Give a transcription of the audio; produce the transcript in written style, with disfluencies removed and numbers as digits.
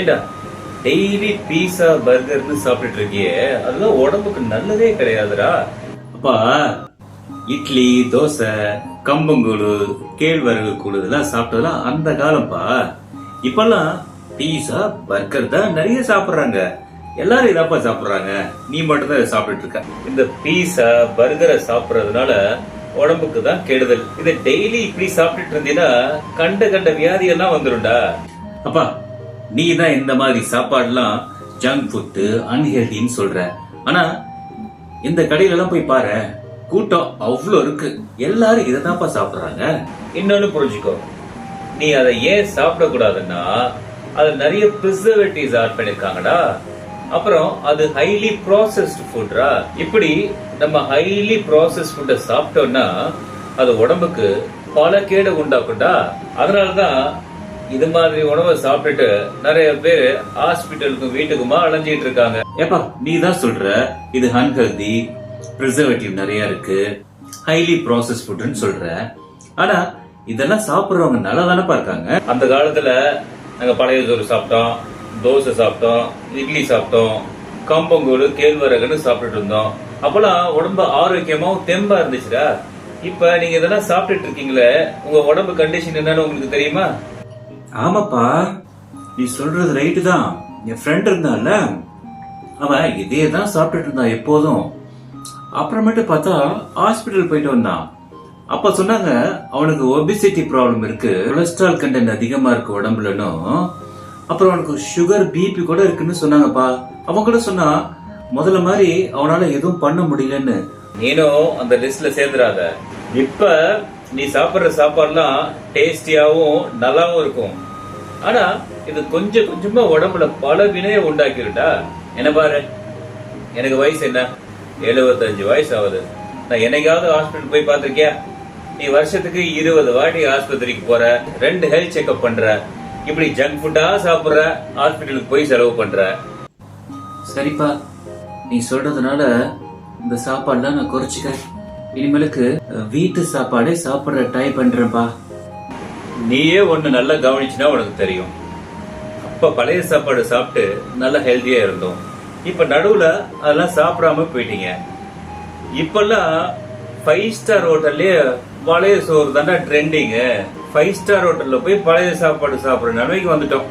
ஏண்டா டெய்லி பீஸா பர்கர்னு சாப்பிட்டுட்டு இருக்கியே, அதெல்லாம் உடம்புக்கு நல்லதே கிடையாதுடா. அப்பா, இட்லி தோசை கம்பங்கூழு கேழ்வரகு கூழு இதெல்லாம் சாப்பிட்டதெல்லாம் அந்த காலம்ப்பா. இப்பெல்லாம் பீஸா பர்கர் தான் நிறைய சாப்பிடுறாங்க. எல்லாரும் இதாப்பா சாப்பிடுறாங்க, நீ மட்டும் தான் சாப்பிட்டுட்டு இருக்க. இந்த பீஸா பர்கரை சாப்பிடுறதுனால உடம்புக்கு தான் கெடுதல். இதை டெய்லி இப்படி சாப்பிட்டுட்டு இருந்தீங்கன்னா கண்ட கண்ட வியாதி எல்லாம் வந்துரும்டா. அப்பா, நீ தான் இந்த மாதிரி சாப்பாடுலாம் ஜங்க் ஃபுட் அன்ஹெல்தின்னு சொல்ற. ஆனா இந்த கடையில எல்லாம் போய் பாரு, கூட்டம் அவ்வளோ இருக்கு, எல்லாரும் இதை தான்ப்பா சாப்பிடுறாங்க. இன்னொன்னு புரிஞ்சுக்கோ, நீ அதை ஏன் சாப்பிடக்கூடாதுன்னா அது நிறைய ப்ரிசர்வேட்டிவ்ஸ் ஆட் பண்ணிருக்காங்கடா. அப்புறம் அது ஹைலி ப்ராசஸ்டு ஃபுட்ரா. இப்படி நம்ம ஹைலி ப்ராசஸ்ட் ஃபுட்டை சாப்பிட்டோம்னா அது உடம்புக்கு பல கேடு உண்டாக்கும்டா. அதனாலதான் இது மாதிரி உணவை சாப்பிட்டுட்டு நிறைய பேர் ஹாஸ்பிட்டலுக்கும் வீட்டுக்குமா அலைஞ்சிட்டு இருக்காங்க. ஏப்பா, நீ தான் சொல்ற இது அன்ஹெல்தி, ப்ரிசர்வேட்டிவ் நிறைய இருக்கு, ஹைலி ப்ராசஸ் ஃபுட்னு சொல்ற. ஆனா இதெல்லாம் சாப்பிடுறவங்க நல்லா தானப்பா இருக்காங்க. அந்த காலத்துல நாங்க பழைய சோறு சாப்பிட்டோம், தோசை சாப்பிட்டோம், இட்லி சாப்பிட்டோம், கம்பங்கூழு கேழ்வரகுன்னு சாப்பிட்டுட்டு இருந்தோம். அப்பெல்லாம் உடம்பு ஆரோக்கியமாவும் தெம்பா இருந்துச்சுடா. இப்ப நீங்க இதெல்லாம் சாப்பிட்டுட்டு இருக்கீங்களே, உங்க உடம்பு கண்டிஷன் என்னன்னு உங்களுக்கு தெரியுமா? ஆமாப்பா, நீ சொல்றது ரைட்டு தான். என் ஃப்ரெண்ட் இருந்தான்ல, அவன் இதே தான் சாப்பிட்டுட்டு இருந்தான் எப்போதும். அப்புறமேட்டு பார்த்தா ஹாஸ்பிட்டல் போயிட்டு வந்தான். அப்ப சொன்னாங்க அவனுக்கு ஒபிசிட்டி ப்ராப்ளம் இருக்கு, கொலஸ்ட்ரால் கண்டென்ட் அதிகமா இருக்கு உடம்புலனும், அப்புறம் அவனுக்கு சுகர் பிபி கூட இருக்குன்னு சொன்னாங்கப்பா. அவன் கூட சொன்னா முதல்ல மாதிரி அவனால எதுவும் பண்ண முடியலன்னு. நீனும் அந்த லிஸ்ட்ல சேர்ந்துடாத. இப்ப நீ சாப்பிடுற சாப்பாடுலாம் டேஸ்டியாவும் நல்லாவும் இருக்கும். ஆனா இது கொஞ்சம் கொஞ்சமா உடம்புல பல வினையை உண்டாக்கிருட்டா. என்ன பாரு, எனக்கு வயசு என்ன, 75 வயசு ஆகுது. நான் என்னைக்காவது ஹாஸ்பிட்டல் போய் பார்த்திருக்கியா? நீ வருஷத்துக்கு 20 வாட்டி ஆஸ்பத்திரிக்கு போற, 2 ஹெல்த் செக்அப் பண்ற, இப்படி ஜங்க் ஃபுட்டா சாப்பிடுற, ஹாஸ்பிட்டலுக்கு போய் செலவு பண்ற. சரிப்பா, நீ சொல்றதுனால இந்த சாப்பாடுலாம் நான் குறைச்சிக்கிறேன். இனிமேலுக்கு வீட்டு சாப்பாடே சாப்பிடுற ட்ரை பண்றேன்ப்பா. நீயே ஒண்ணு நல்லா கவனிச்சுனா உனக்கு தெரியும். அப்ப பழைய சாப்பாடு சாப்பிட்டு நல்லா ஹெல்தியா இருந்தோம். இப்ப நடுவுல அதெல்லாம் சாப்பிடாம போயிட்டீங்க. இப்பெல்லாம் 5 ஸ்டார் ஹோட்டல்லயே பழைய சோறு தானே ட்ரெண்டிங். 5 ஸ்டார் ஹோட்டல்ல போய் பழைய சாப்பாடு சாப்பிடுற நிலைமைக்கு வந்துட்டோம்.